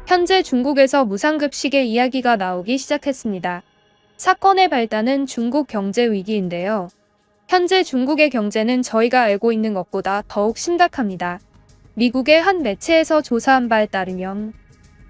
현재 중국에서 무상급식의 이야기가 나오기 시작했습니다. 사건의 발단은 중국 경제 위기인데요. 현재 중국의 경제는 저희가 알고 있는 것보다 더욱 심각합니다. 미국의 한 매체에서 조사한 바에 따르면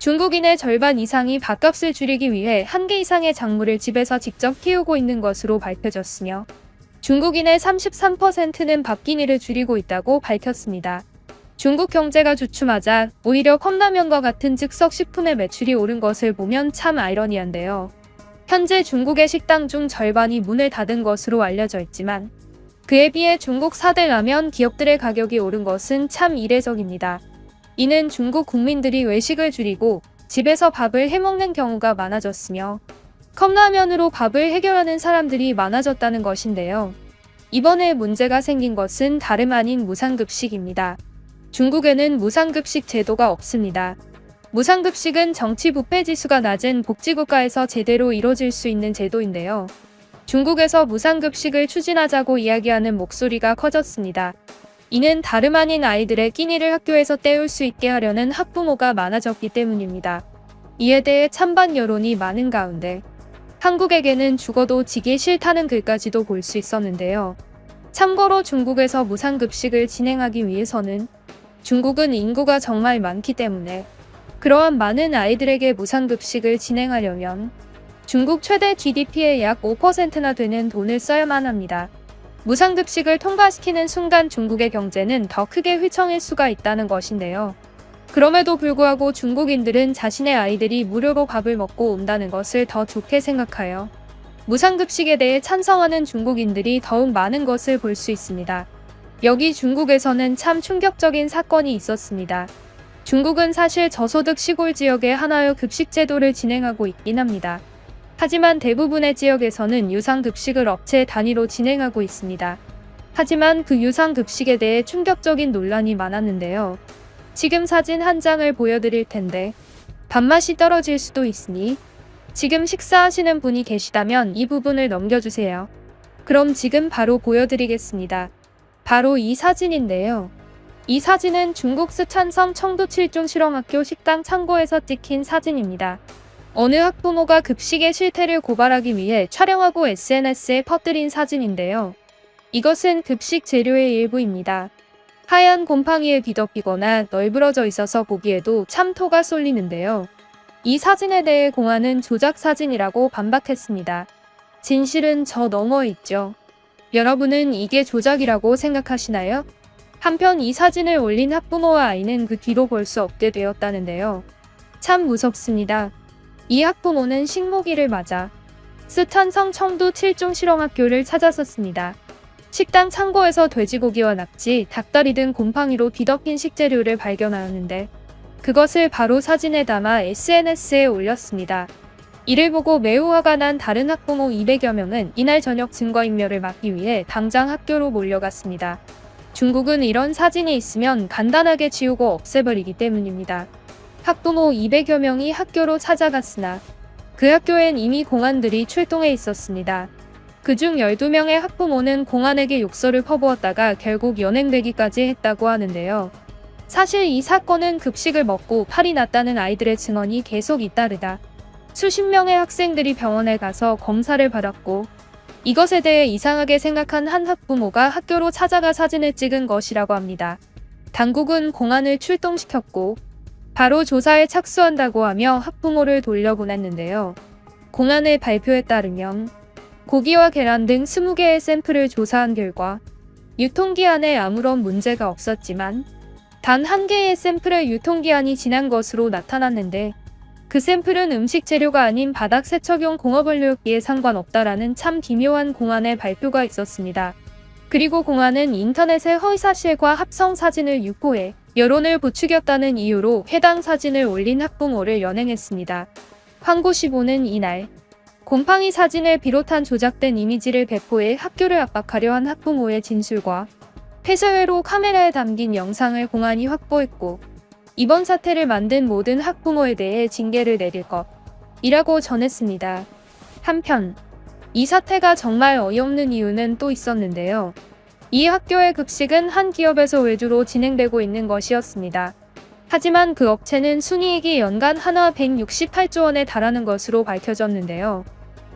중국인의 절반 이상이 밥값을 줄이기 위해 1개 이상의 작물을 집에서 직접 키우고 있는 것으로 밝혀졌으며 중국인의 33%는 밥기니를 줄이고 있다고 밝혔습니다. 중국 경제가 주춤하자 오히려 컵라면과 같은 즉석 식품의 매출이 오른 것을 보면 참 아이러니한데요. 현재 중국의 식당 중 절반이 문을 닫은 것으로 알려져 있지만 그에 비해 중국 4대 라면 기업들의 가격이 오른 것은 참 이례적입니다. 이는 중국 국민들이 외식을 줄이고 집에서 밥을 해먹는 경우가 많아졌으며 컵라면으로 밥을 해결하는 사람들이 많아졌다는 것인데요. 이번에 문제가 생긴 것은 다름 아닌 무상급식입니다. 중국에는 무상급식 제도가 없습니다. 무상급식은 정치 부패 지수가 낮은 복지국가에서 제대로 이뤄질 수 있는 제도인데요. 중국에서 무상급식을 추진하자고 이야기하는 목소리가 커졌습니다. 이는 다름 아닌 아이들의 끼니를 학교에서 때울 수 있게 하려는 학부모가 많아졌기 때문입니다. 이에 대해 찬반 여론이 많은 가운데 한국에게는 죽어도 지기 싫다는 글까지도 볼 수 있었는데요. 참고로 중국에서 무상급식을 진행하기 위해서는 중국은 인구가 정말 많기 때문에 그러한 많은 아이들에게 무상급식을 진행하려면 중국 최대 GDP의 약 5%나 되는 돈을 써야만 합니다. 무상급식을 통과시키는 순간 중국의 경제는 더 크게 휘청일 수가 있다는 것인데요. 그럼에도 불구하고 중국인들은 자신의 아이들이 무료로 밥을 먹고 온다는 것을 더 좋게 생각하여 무상급식에 대해 찬성하는 중국인들이 더욱 많은 것을 볼 수 있습니다. 여기 중국에서는 참 충격적인 사건이 있었습니다. 중국은 사실 저소득 시골 지역에 하나의 급식 제도를 진행하고 있긴 합니다. 하지만 대부분의 지역에서는 유상급식을 업체 단위로 진행하고 있습니다. 하지만 그 유상급식에 대해 충격적인 논란이 많았는데요. 지금 사진 한 장을 보여드릴 텐데 밥맛이 떨어질 수도 있으니 지금 식사하시는 분이 계시다면 이 부분을 넘겨주세요. 그럼 지금 바로 보여드리겠습니다. 바로 이 사진인데요. 이 사진은 중국 쓰촨성 청도 7중 실험학교 식당 창고에서 찍힌 사진입니다. 어느 학부모가 급식의 실태를 고발하기 위해 촬영하고 SNS에 퍼뜨린 사진인데요. 이것은 급식 재료의 일부입니다. 하얀 곰팡이에 뒤덮이거나 널브러져 있어서 보기에도 참 토가 쏠리는데요. 이 사진에 대해 공안은 조작 사진이라고 반박했습니다. 진실은 저 너머에 있죠. 여러분은 이게 조작이라고 생각하시나요? 한편 이 사진을 올린 학부모와 아이는 그 뒤로 볼 수 없게 되었다는데요. 참 무섭습니다. 이 학부모는 식모기를 맞아 쓰촨성 청도 7중 실험학교를 찾았었습니다. 식당 창고에서 돼지고기와 낙지, 닭다리 등 곰팡이로 뒤덮인 식재료를 발견하였는데 그것을 바로 사진에 담아 SNS에 올렸습니다. 이를 보고 매우 화가 난 다른 학부모 200여 명은 이날 저녁 증거인멸을 막기 위해 당장 학교로 몰려갔습니다. 중국은 이런 사진이 있으면 간단하게 지우고 없애버리기 때문입니다. 학부모 200여 명이 학교로 찾아갔으나 그 학교엔 이미 공안들이 출동해 있었습니다. 그중 12명의 학부모는 공안에게 욕설을 퍼부었다가 결국 연행되기까지 했다고 하는데요. 사실 이 사건은 급식을 먹고 탈이 났다는 아이들의 증언이 계속 잇따르다 수십 명의 학생들이 병원에 가서 검사를 받았고 이것에 대해 이상하게 생각한 한 학부모가 학교로 찾아가 사진을 찍은 것이라고 합니다. 당국은 공안을 출동시켰고 바로 조사에 착수한다고 하며 학부모를 돌려보냈는데요. 공안의 발표에 따르면 고기와 계란 등 20개의 샘플을 조사한 결과 유통기한에 아무런 문제가 없었지만 단 1개의 샘플의 유통기한이 지난 것으로 나타났는데 그 샘플은 음식 재료가 아닌 바닥 세척용 공업원료였기에 상관없다라는 참 기묘한 공안의 발표가 있었습니다. 그리고 공안은 인터넷에 허위사실과 합성 사진을 유포해 여론을 부추겼다는 이유로 해당 사진을 올린 학부모를 연행했습니다. 황고15는 이날 곰팡이 사진을 비롯한 조작된 이미지를 배포해 학교를 압박하려 한 학부모의 진술과 폐쇄회로 카메라에 담긴 영상을 공안이 확보했고 이번 사태를 만든 모든 학부모에 대해 징계를 내릴 것이라고 전했습니다. 한편 이 사태가 정말 어이없는 이유는 또 있었는데요. 이 학교의 급식은 한 기업에서 외주로 진행되고 있는 것이었습니다. 하지만 그 업체는 순이익이 연간 한화 168조 원에 달하는 것으로 밝혀졌는데요.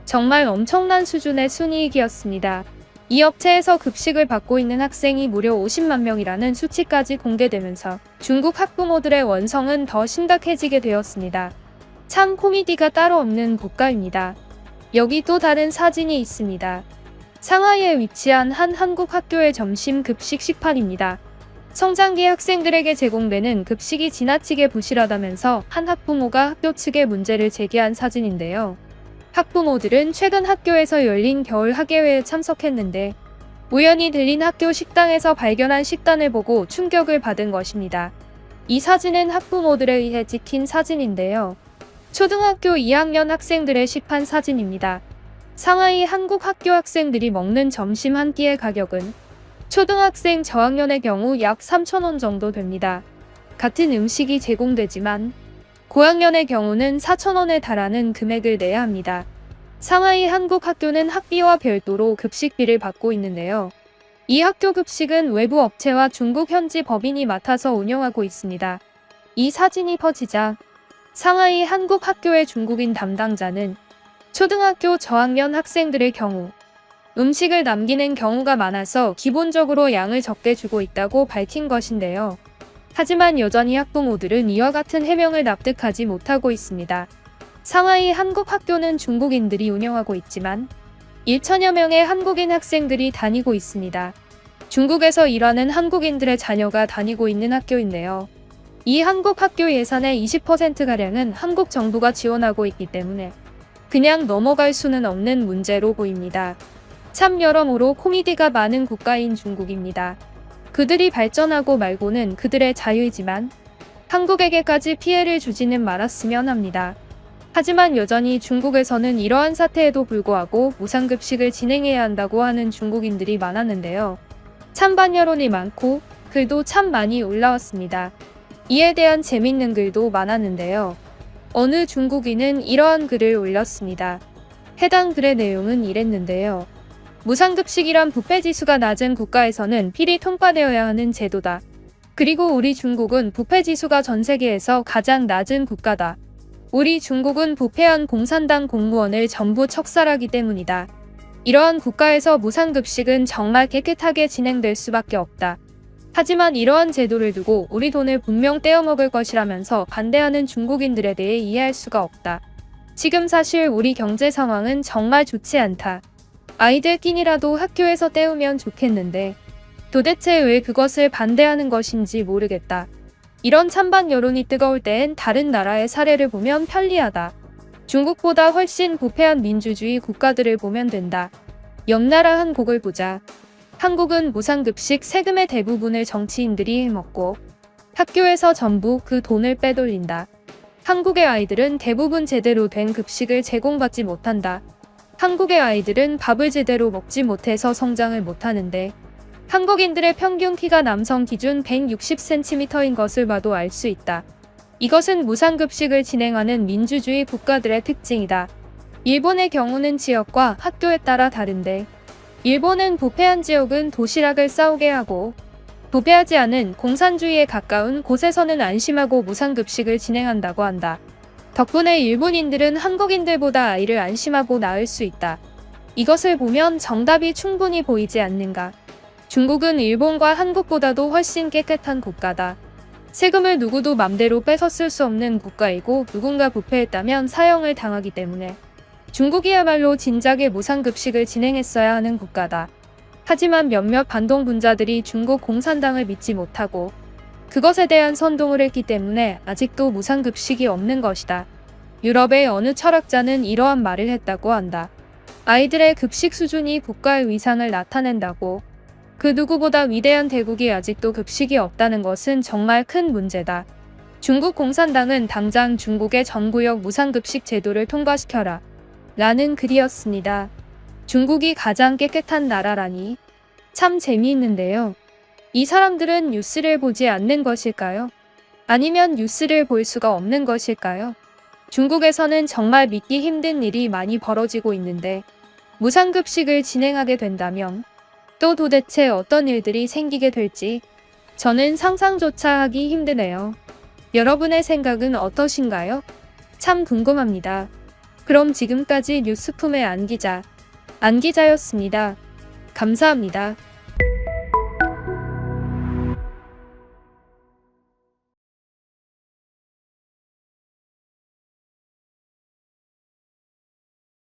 정말 엄청난 수준의 순이익이었습니다. 이 업체에서 급식을 받고 있는 학생이 무려 50만 명이라는 수치까지 공개되면서 중국 학부모들의 원성은 더 심각해지게 되었습니다. 참 코미디가 따로 없는 국가입니다. 여기 또 다른 사진이 있습니다. 상하이에 위치한 한 한국 학교의 점심 급식 식판입니다. 성장기 학생들에게 제공되는 급식이 지나치게 부실하다면서 한 학부모가 학교 측에 문제를 제기한 사진인데요. 학부모들은 최근 학교에서 열린 겨울 학예회에 참석했는데 우연히 들린 학교 식당에서 발견한 식단을 보고 충격을 받은 것입니다. 이 사진은 학부모들에 의해 찍힌 사진인데요. 초등학교 2학년 학생들의 식판 사진입니다. 상하이 한국 학교 학생들이 먹는 점심 한 끼의 가격은 초등학생 저학년의 경우 약 3,000원 정도 됩니다. 같은 음식이 제공되지만 고학년의 경우는 4,000원에 달하는 금액을 내야 합니다. 상하이 한국 학교는 학비와 별도로 급식비를 받고 있는데요. 이 학교 급식은 외부 업체와 중국 현지 법인이 맡아서 운영하고 있습니다. 이 사진이 퍼지자 상하이 한국 학교의 중국인 담당자는 초등학교 저학년 학생들의 경우 음식을 남기는 경우가 많아서 기본적으로 양을 적게 주고 있다고 밝힌 것인데요. 하지만 여전히 학부모들은 이와 같은 해명을 납득하지 못하고 있습니다. 상하이 한국 학교는 중국인들이 운영하고 있지만 1천여 명의 한국인 학생들이 다니고 있습니다. 중국에서 일하는 한국인들의 자녀가 다니고 있는 학교인데요. 이 한국 학교 예산의 20%가량은 한국 정부가 지원하고 있기 때문에 그냥 넘어갈 수는 없는 문제로 보입니다. 참 여러모로 코미디가 많은 국가인 중국입니다. 그들이 발전하고 말고는 그들의 자유이지만 한국에게까지 피해를 주지는 말았으면 합니다. 하지만 여전히 중국에서는 이러한 사태에도 불구하고 무상급식을 진행해야 한다고 하는 중국인들이 많았는데요. 찬반 여론이 많고 글도 참 많이 올라왔습니다. 이에 대한 재밌는 글도 많았는데요. 어느 중국인은 이러한 글을 올렸습니다. 해당 글의 내용은 이랬는데요. 무상급식이란 부패지수가 낮은 국가에서는 필히 통과되어야 하는 제도다. 그리고 우리 중국은 부패지수가 전 세계에서 가장 낮은 국가다. 우리 중국은 부패한 공산당 공무원을 전부 척살하기 때문이다. 이러한 국가에서 무상급식은 정말 깨끗하게 진행될 수밖에 없다. 하지만 이러한 제도를 두고 우리 돈을 분명 떼어먹을 것이라면서 반대하는 중국인들에 대해 이해할 수가 없다. 지금 사실 우리 경제 상황은 정말 좋지 않다. 아이들 끼니라도 학교에서 때우면 좋겠는데 도대체 왜 그것을 반대하는 것인지 모르겠다. 이런 찬반 여론이 뜨거울 땐 다른 나라의 사례를 보면 편리하다. 중국보다 훨씬 부패한 민주주의 국가들을 보면 된다. 옆 나라 한국을 보자. 한국은 무상급식 세금의 대부분을 정치인들이 해먹고 학교에서 전부 그 돈을 빼돌린다. 한국의 아이들은 대부분 제대로 된 급식을 제공받지 못한다. 한국의 아이들은 밥을 제대로 먹지 못해서 성장을 못하는데 한국인들의 평균 키가 남성 기준 160cm인 것을 봐도 알 수 있다. 이것은 무상급식을 진행하는 민주주의 국가들의 특징이다. 일본의 경우는 지역과 학교에 따라 다른데 일본은 부패한 지역은 도시락을 싸오게 하고 부패하지 않은 공산주의에 가까운 곳에서는 안심하고 무상급식을 진행한다고 한다. 덕분에 일본인들은 한국인들보다 아이를 안심하고 낳을 수 있다. 이것을 보면 정답이 충분히 보이지 않는가. 중국은 일본과 한국보다도 훨씬 깨끗한 국가다. 세금을 누구도 맘대로 뺏어 쓸 수 없는 국가이고 누군가 부패했다면 사형을 당하기 때문에 중국이야말로 진작에 무상급식을 진행했어야 하는 국가다. 하지만 몇몇 반동분자들이 중국 공산당을 믿지 못하고 그것에 대한 선동을 했기 때문에 아직도 무상급식이 없는 것이다. 유럽의 어느 철학자는 이러한 말을 했다고 한다. 아이들의 급식 수준이 국가의 위상을 나타낸다고. 그 누구보다 위대한 대국이 아직도 급식이 없다는 것은 정말 큰 문제다. 중국 공산당은 당장 중국의 전구역 무상급식 제도를 통과시켜라. 라는 글이었습니다. 중국이 가장 깨끗한 나라라니 참 재미있는데요. 이 사람들은 뉴스를 보지 않는 것일까요? 아니면 뉴스를 볼 수가 없는 것일까요? 중국에서는 정말 믿기 힘든 일이 많이 벌어지고 있는데 무상급식을 진행하게 된다면 또 도대체 어떤 일들이 생기게 될지 저는 상상조차 하기 힘드네요. 여러분의 생각은 어떠신가요? 참 궁금합니다. 그럼 지금까지 뉴스품의 안 기자였습니다. 감사합니다.